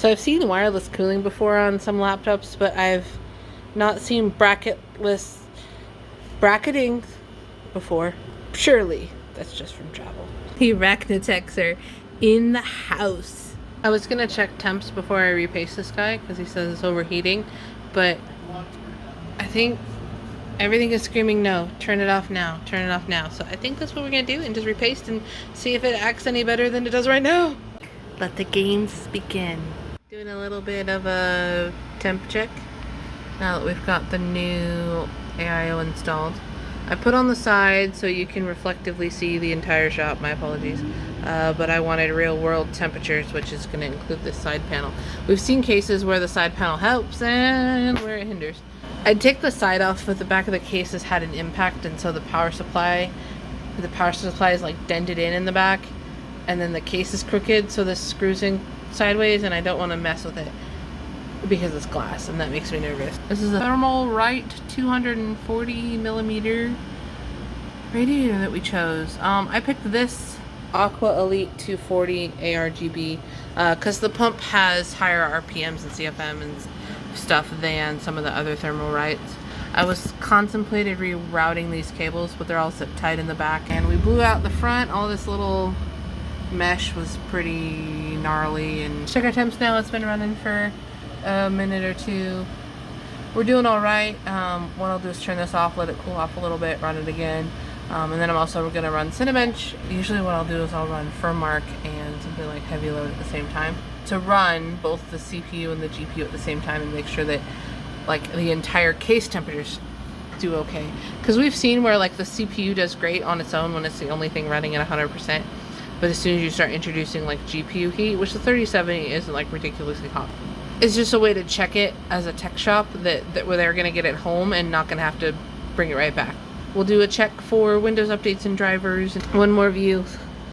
So I've seen wireless cooling before on some laptops, but I've not seen bracketing before. Surely that's just from travel. The Arachnotechs are in the house. I was gonna check temps before I repaste this guy because he says it's overheating, but I think everything is screaming no. Turn it off now. Turn it off now. So I think that's what we're gonna do and just repaste and see if it acts any better than it does right now. Let the games begin. Doing a little bit of a temp check now that we've got the new AIO installed. I put on the side so you can reflectively see the entire shop. My apologies. But I wanted real world temperatures, which is going to include this side panel. We've seen cases where the side panel helps and where it hinders. I'd take the side off, but the back of the case has had an impact, and so the power supply is like dented in the back, and then the case is crooked, so this screws in sideways, and I don't want to mess with it because it's glass, and that makes me nervous. This is a Thermalright 240 millimeter radiator that we chose. I picked this Aqua Elite 240 ARGB because the pump has higher RPMs and CFM and stuff than some of the other Thermalrights. I was contemplating rerouting these cables, but they're all zip tied in the back, and we blew out the front. All this little mesh was pretty gnarly. And check our temps now. It's been running for a minute or two. We're doing all right. What I'll do is turn this off, let it cool off a little bit, run it again, and then I'm also going to run Cinebench. Usually what I'll do is I'll run Firmark and something like Heavy Load at the same time to run both the CPU and the GPU at the same time and make sure that like the entire case temperatures do okay. Because we've seen where like the CPU does great on its own when it's the only thing running at 100%, but as soon as you start introducing like GPU heat, which the 3070 isn't like ridiculously hot, it's just a way to check it as a tech shop that where they're going to get it home and not going to have to bring it right back. We'll do a check for Windows updates and drivers. One more view